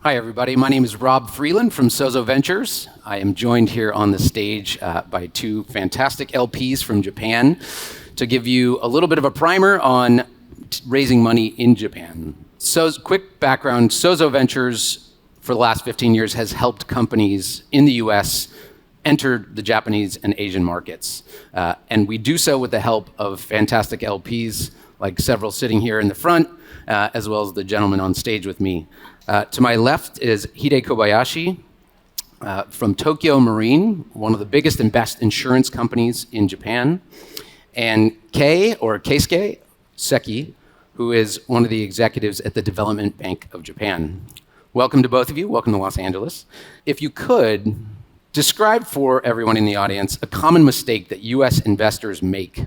Hi, everybody. My name is Rob Freelen from Sozo Ventures. I am joined here on the stage by two fantastic LPs from Japan to give you a little bit of a primer on raising money in Japan. So, quick background, Sozo Ventures for the last 15 years has helped companies in the US enter the Japanese and Asian markets. And we do so with the help of fantastic LPs, like several sitting here in the front, as well as the gentleman on stage with me. To my left is Hide Kobayashi from Tokio Marine, one of the biggest and best insurance companies in Japan. And Keisuke, Seki, who is one of the executives at the Development Bank of Japan. Welcome to both of you. Welcome to Los Angeles. If you could, describe for everyone in the audience a common mistake that US investors make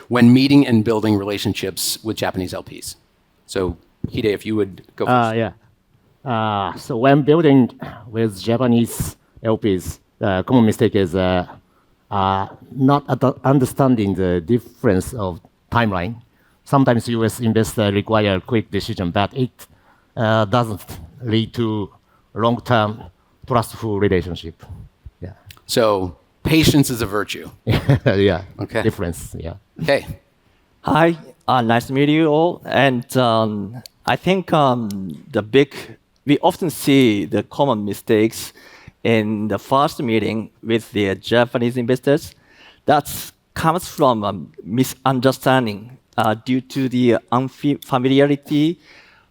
when meeting and building relationships with Japanese LPs. So, Hide, if you would go first. So when building with Japanese LPs, the common mistake is not understanding the difference of timeline. Sometimes US investors require quick decision, but it doesn't lead to long-term trustful relationship. Yeah. So patience is a virtue. Yeah. Okay. Difference. Yeah. Okay. Hi, nice to meet you all. And I think we often see the common mistakes in the first meeting with the Japanese investors. That comes from a misunderstanding due to the unfamiliarity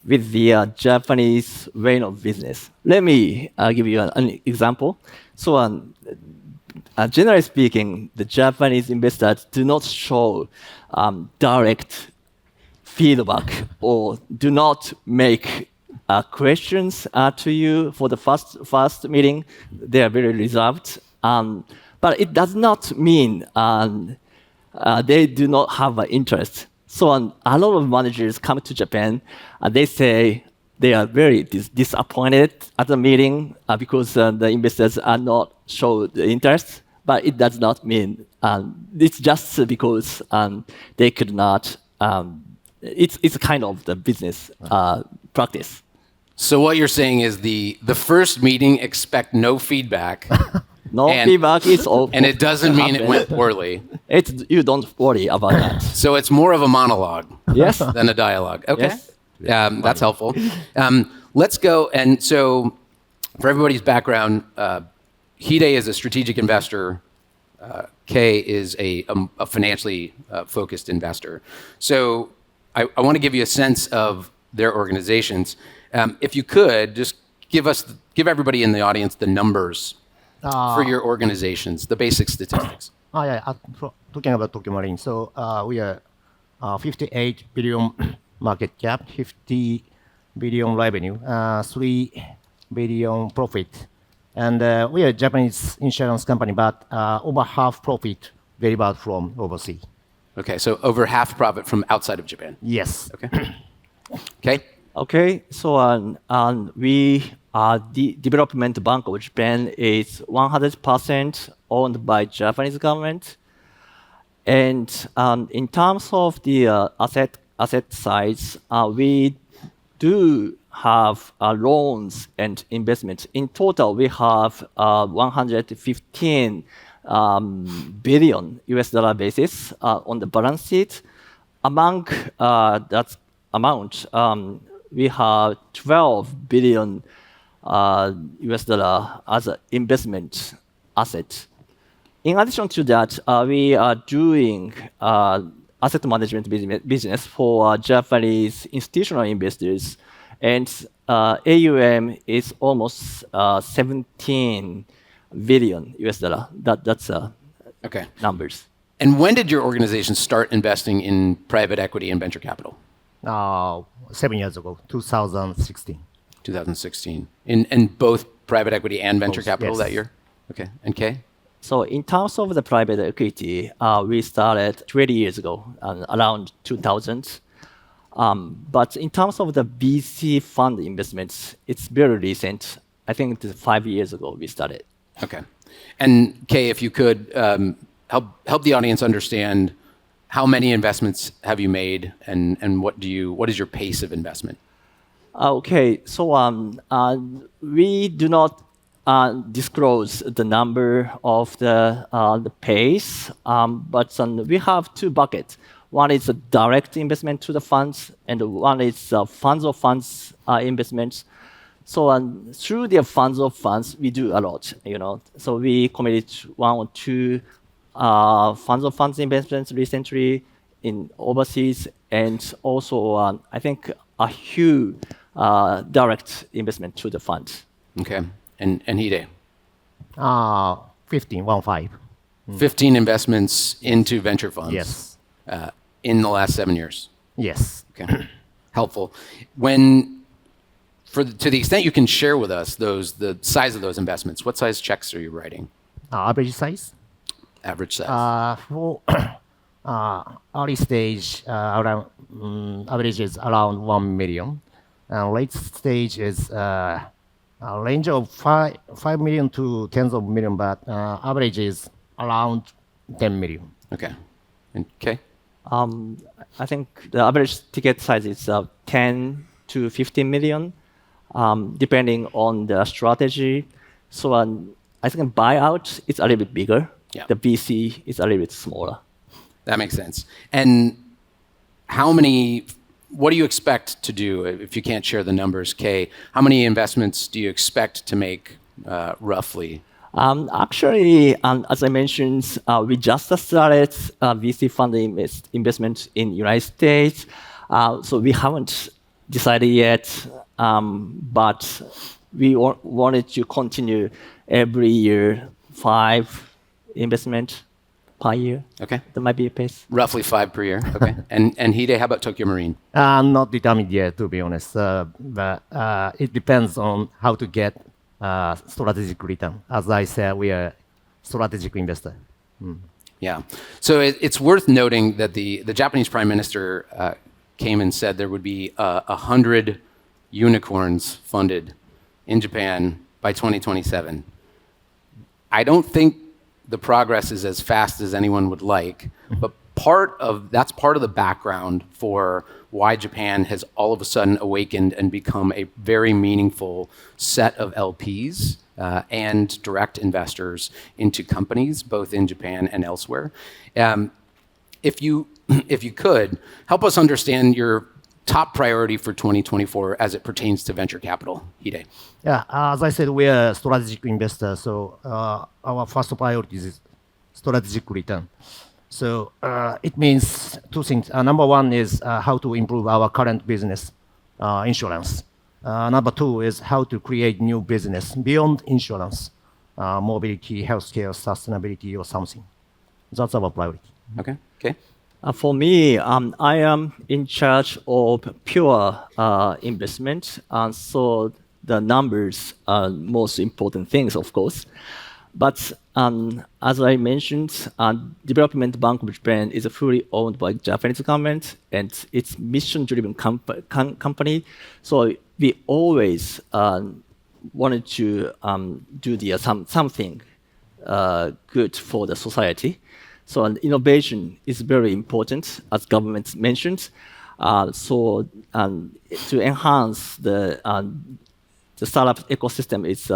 with the Japanese way of business. Let me give you an example. So, generally speaking, the Japanese investors do not show direct feedback or do not make questions to you for the first meeting. They are very reserved. But it does not mean they do not have an interest. So a lot of managers come to Japan, they say they are very disappointed at the meeting because the investors are not show the interest. But it does not mean it's just because they could not. It's kind of the business practice. So what you're saying is the first meeting, expect no feedback. No feedback is all. And it doesn't mean it went poorly. You don't worry about that. So it's more of a monologue Yes. than a dialogue. Okay. Yes. That's helpful. Let's go. And so for everybody's background, Hide is a strategic investor. Kei is a financially focused investor. So I want to give you a sense of their organizations. If you could, just give everybody in the audience the numbers for your organizations, the basic statistics. Talking about Tokio Marine, so we are 58 billion market cap, 50 billion revenue, 3 billion profit. And we are a Japanese insurance company, but over half profit derived from overseas. Okay, so over half profit from outside of Japan. Yes. Okay. Okay. Okay, so we the Development Bank of Japan is 100% owned by Japanese government, and in terms of the asset size, we do have loans and investments. In total, we have 115 billion US dollar basis on the balance sheet. Among that amount, we have 12 billion US dollar as an investment asset. In addition to that, we are doing asset management business for Japanese institutional investors, and AUM is almost 17 billion US dollar. That's Okay. numbers. And when did your organization start investing in private equity and venture capital? 7 years ago, 2016. 2016. In both private equity and venture Both, capital yes. that year? Okay. And Kay? So in terms of the private equity, we started 20 years ago, around 2000. But in terms of the VC fund investments, it's very recent. I think it's 5 years ago we started. Okay. And Kay, if you could help the audience understand how many investments have you made and what is your pace of investment? Okay, so we do not disclose the number of the pays, but we have two buckets. One is a direct investment to the funds, and one is funds of funds investments. So through the funds of funds, we do a lot, you know. So we committed one or two funds of funds investments recently in overseas, and also I think a huge direct investment to the fund. Okay. And Hide? 15, 1-5. 15 investments into venture funds. Yes. In the last 7 years. Yes. Okay. Helpful. To the extent you can share with us the size of those investments, what size checks are you writing? Average size? Average size. For early stage, around average is around 1 million. Late stage is a range of 5 million to tens of million, but average is around 10 million. Okay. And Kay? I think the average ticket size is 10 to 15 million, depending on the strategy. So I think buyout is a little bit bigger. Yeah. The VC is a little bit smaller. That makes sense. And what do you expect to do, if you can't share the numbers, Kay? How many investments do you expect to make roughly? Actually, as I mentioned, we just started VC fund investment in United States. So we haven't decided yet, but we wanted to continue every year 5 investment per year. Okay. That might be a pace. Roughly 5 per year. Okay. And Hide, how about Tokio Marine? Not determined yet, to be honest. But it depends on how to get strategic return. As I said, we are strategic investor. Yeah. So it's worth noting that the Japanese Prime Minister came and said there would be 100 unicorns funded in Japan by 2027. I don't think the progress is as fast as anyone would like, but that's part of the background for why Japan has all of a sudden awakened and become a very meaningful set of LPs and direct investors into companies, both in Japan and elsewhere. If you could, help us understand your top priority for 2024 as it pertains to venture capital, Hide. Yeah, as I said, we are strategic investors, so our first priority is strategic return. So it means 2 things. Number 1 is how to improve our current business, insurance. Number 2 is how to create new business beyond insurance, mobility, healthcare, sustainability, or something. That's our priority. Okay. Okay. For me, I am in charge of pure investment, so the numbers are most important things, of course. But as I mentioned, Development Bank of Japan is fully owned by Japanese government, and it's mission-driven company. So we always wanted to do something good for the society. So innovation is very important, as government mentioned. So to enhance the startup ecosystem is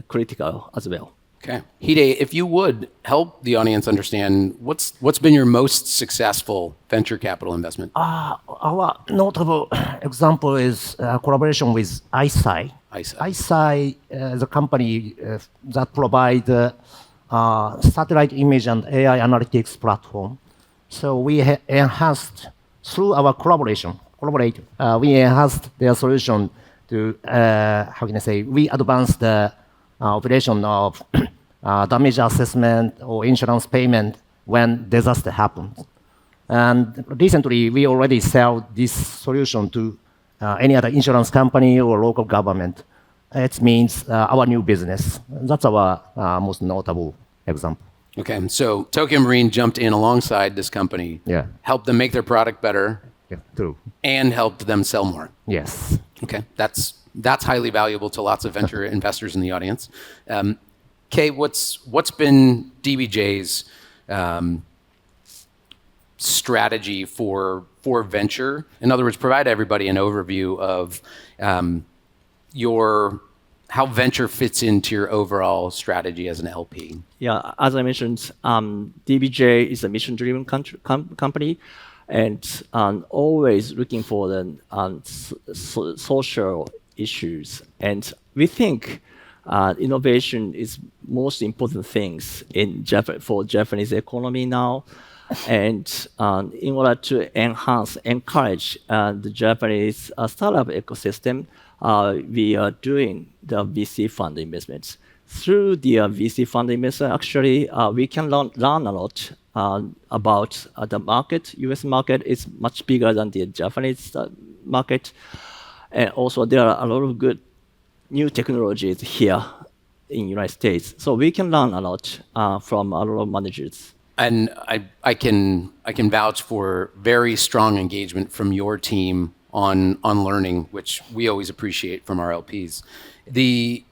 critical as well. Okay. Hide, if you would help the audience understand what's been your most successful venture capital investment? Our notable example is collaboration with ICEYE. ICEYE is a company that provides satellite image and AI analytics platform. So we enhanced, through our we enhanced their solution to, we advanced the operation of damage assessment or insurance payment when disaster happens. And recently, we already sell this solution to any other insurance company or local government. It means our new business. That's our most notable example. Okay, so Tokio Marine jumped in alongside this company, helped them make their product better, true, and helped them sell more. Yes. Okay, that's highly valuable to lots of venture investors in the audience. Kay, what's been DBJ's strategy for venture? In other words, provide everybody an overview of how venture fits into your overall strategy as an LP. Yeah, as I mentioned, DBJ is a mission-driven company, and always looking for the social issues. And we think innovation is most important things for Japanese economy now. And in order to encourage the Japanese startup ecosystem, we are doing the VC fund investments. Through the VC fund investment, actually, we can learn a lot about the market. US market is much bigger than the Japanese market. And also, there are a lot of good new technologies here in United States. So we can learn a lot from a lot of managers. And I can vouch for very strong engagement from your team on learning, which we always appreciate from our LPs. The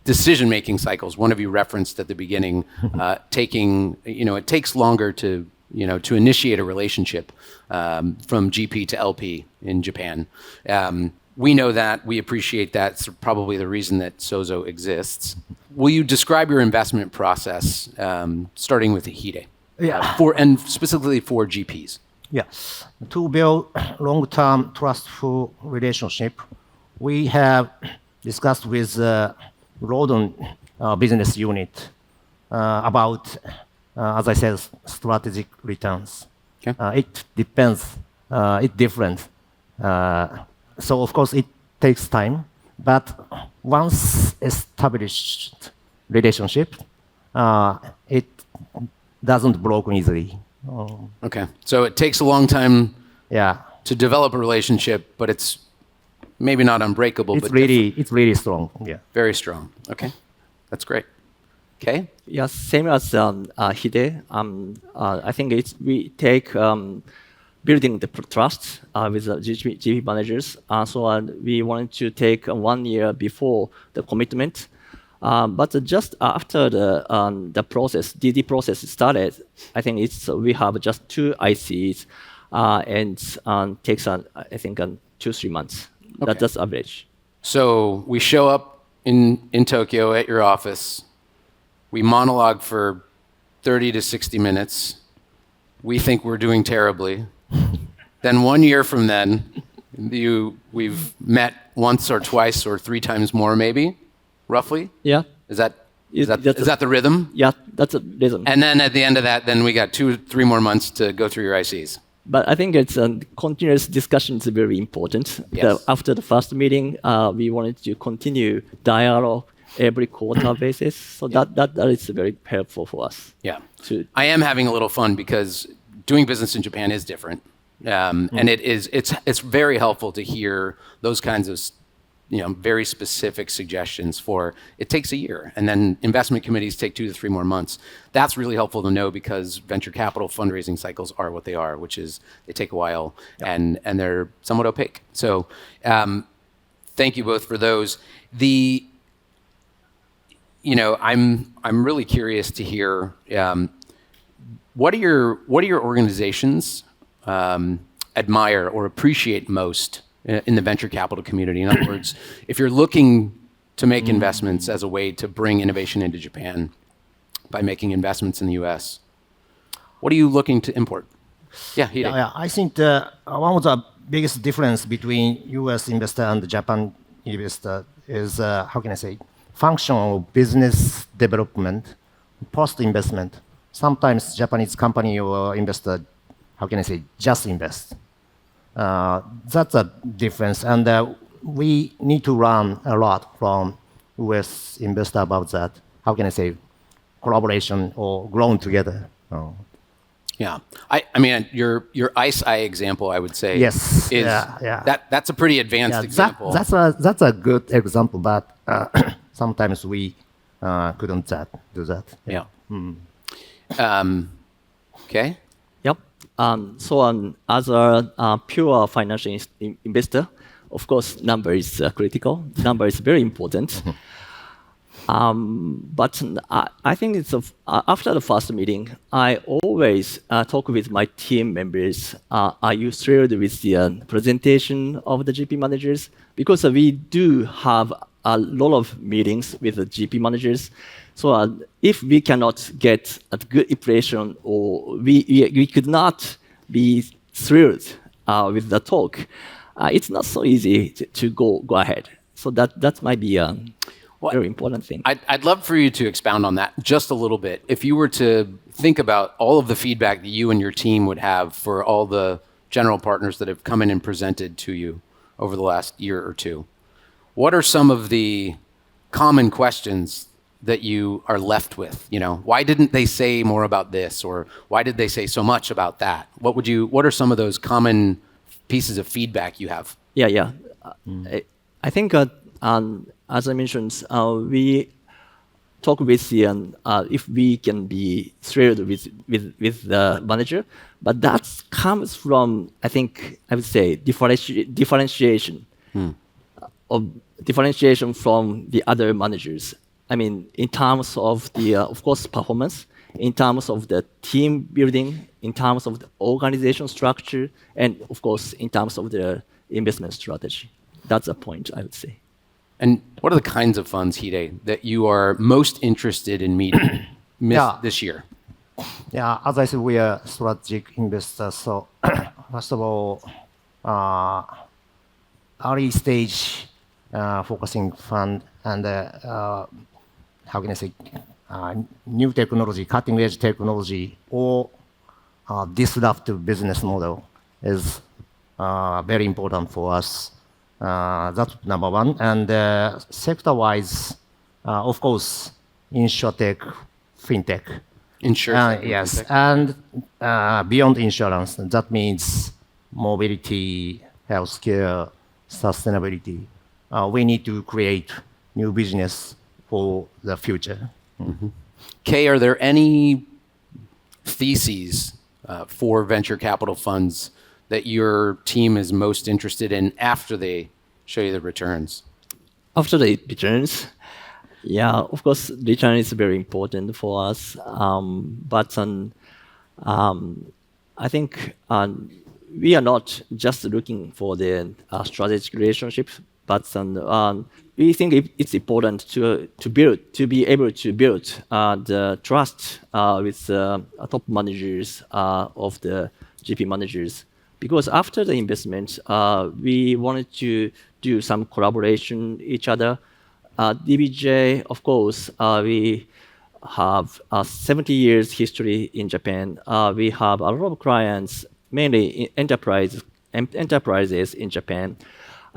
decision-making cycles, one of you referenced at the beginning, it takes longer to initiate a relationship from GP to LP in Japan. We know that, we appreciate that. It's probably the reason that Sozo exists. Will you describe your investment process, starting with Hide? Yeah. And specifically for GPs. Yes. To build long-term trustful relationship, we have discussed with Rodon business unit about, as I said, strategic returns. Okay. It depends. It's different. So of course it takes time, but once established relationship, it doesn't broken easily. Okay, so it takes a long time Yeah. to develop a relationship, but it's maybe not unbreakable, It's but really strong. Yeah. very strong. Okay, that's great. Okay. Yeah, same as Hide. I think we take building the trust with the GP managers. So we wanted to take 1 year before the commitment. But just after the process, DD process started, I think we have just 2 ICs, and takes I think 2-3 months. Okay. That's average. So we show up in Tokyo at your office. We monologue for 30 to 60 minutes. We think we're doing terribly. Then 1 year from then, we've met once or twice or 3 times more, maybe, roughly. Yeah. Is that the rhythm? Yeah, that's a rhythm. And then at the end of that, then we got 2-3 more months to go through your ICs. But I think it's continuous discussion is very important. Yes. After the first meeting, we wanted to continue dialogue every quarter basis. So that is very helpful for us. Yeah. I am having a little fun because doing business in Japan is different. And it's very helpful to hear those kinds of very specific suggestions for it takes a year, and then investment committees take 2 to 3 more months. That's really helpful to know because venture capital fundraising cycles are what they are, which is they take a while and they're somewhat opaque. So thank you both for those. I'm really curious to hear what do your organizations admire or appreciate most in the venture capital community? In other words, if you're looking to make investments as a way to bring innovation into Japan by making investments in the US, what are you looking to import? Yeah, Hide. Yeah, I think one of the biggest difference between US investor and the Japan investor is, how can I say, functional business development, post-investment. Sometimes Japanese company or investor, how can I say, just invest. That's a difference, and we need to learn a lot from US investor about that. How can I say, collaboration or growing together. Yeah, I mean your Ice Eye example, I would say, Yes, is that's a pretty advanced example. That's a good example, but sometimes we couldn't do that. Yeah. Okay. Yep. So as a pure financial investor, of course, number is critical. Number is very important. But I think it's after the first meeting, I always talk with my team members. Are you thrilled with the presentation of the GP managers? Because we do have a lot of meetings with the GP managers. So if we cannot get a good impression, or we could not be thrilled with the talk, it's not so easy to go ahead. So that might be very important thing. I'd love for you to expound on that just a little bit. If you were to think about all of the feedback that you and your team would have for all the general partners that have come in and presented to you over the last year or two, what are some of the common questions that you are left with? You know, why didn't they say more about this, or why did they say so much about that? What are some of those common pieces of feedback you have? Yeah. I think as I mentioned, we talk with the if we can be thrilled with the manager, but that comes from, I think I would say, differentiation from the other managers. I mean, in terms of the of course performance, in terms of the team building, in terms of the organization structure, and of course in terms of the investment strategy. That's a point, I would say. And what are the kinds of funds, Hide, that you are most interested in meeting this year? Yeah, as I said, we are strategic investors. So first of all, early stage focusing fund and how can I say, new technology, cutting edge technology, or disruptive business model is very important for us. That's number one. And sector-wise, of course, insurtech, fintech. Insurance. Yes, and beyond insurance, that means mobility, healthcare, sustainability. We need to create new business for the future. Mm-hmm. Kay, are there any theses for venture capital funds that your team is most interested in after they show you the returns? After the returns, yeah, of course, return is very important for us. But I think we are not just looking for the strategic relationship, but we think it's important to be able to build the trust with top managers of the GP managers. Because after the investment, we wanted to do some collaboration each other. DBJ, of course, we have 70 years history in Japan. We have a lot of clients, mainly enterprises in Japan.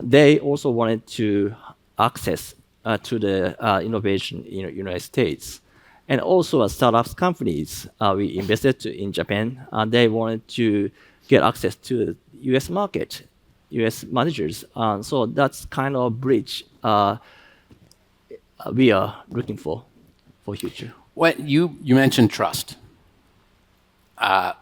They also wanted to access to the innovation in the United States. And also startups companies, we invested in Japan, and they wanted to get access to the US market, US managers. So that's kind of bridge we are looking for future. What you mentioned trust. I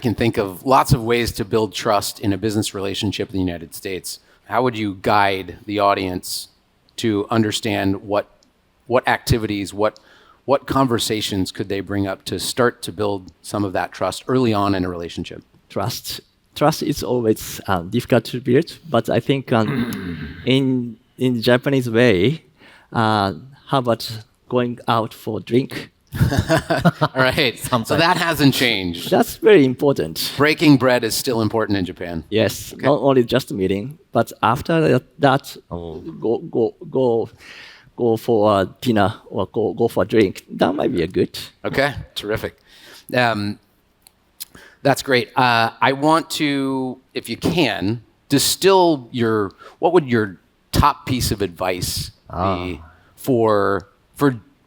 can think of lots of ways to build trust in a business relationship in the United States. How would you guide the audience to understand what activities, what conversations could they bring up to start to build some of that trust early on in a relationship? Trust is always difficult to build, but I think in Japanese way, how about going out for a drink? All right, so that hasn't changed. That's very important. Breaking bread is still important in Japan. Yes, okay. Not only just a meeting, but after that, go for a dinner or go for a drink. That might be a good. Okay, terrific. That's great. I want to, if you can, distill what would your top piece of advice be for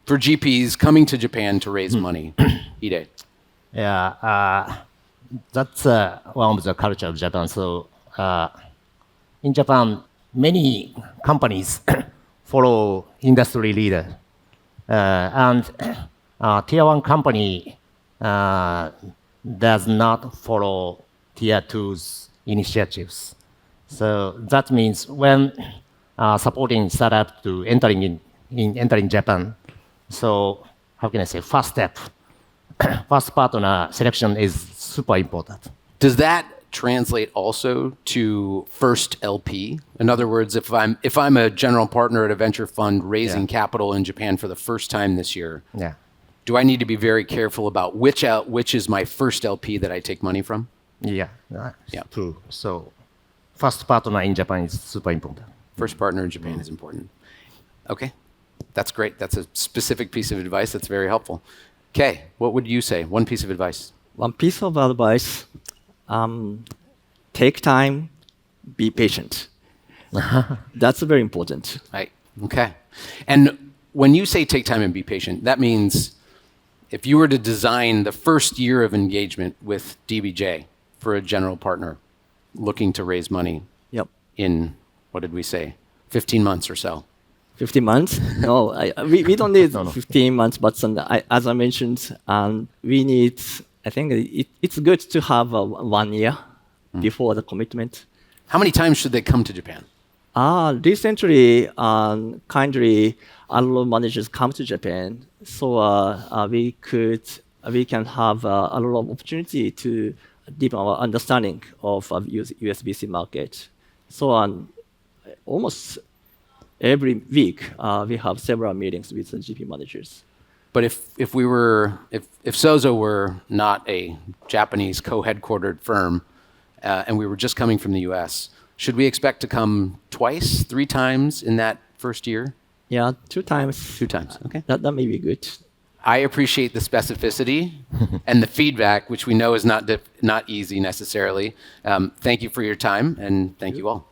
GPs coming to Japan to raise money? Hide. Yeah, that's one of the culture of Japan. So in Japan, many companies follow industry leader, and tier one company does not follow tier two's initiatives. So that means when supporting startup to entering in in entering Japan. So how can I say, first step, first partner selection is super important. Does that translate also to first LP? In other words, if I'm a general partner at a venture fund raising capital in Japan for the first time this year, Yeah. do I need to be very careful about which is my first LP that I take money from? Yeah. Yeah. True. So first partner in Japan is super important. First partner in Japan is important. Okay, that's great. That's a specific piece of advice that's very helpful. Kay, what would you say? One piece of advice. One piece of advice, take time, be patient. That's very important. Right. Okay. And when you say take time and be patient, that means if you were to design the first year of engagement with DBJ for a general partner looking to raise money Yep. in, what did we say, 15 months or so? 15 months? No, we don't need 15 months, but as I mentioned, we need, I think it's good to have 1 year before the commitment. How many times should they come to Japan? Recently, kindly, a lot of managers come to Japan, so we can have a lot of opportunity to deepen our understanding of USBC market. So almost every week, we have several meetings with the GP managers. But if Sozo were not a Japanese co-headquartered firm, and we were just coming from the US, should we expect to come twice, 3 times in that first year? Yeah, 2 times. 2 times, okay. That may be good. I appreciate the specificity and the feedback, which we know is not easy necessarily. Thank you for your time, and thank you all.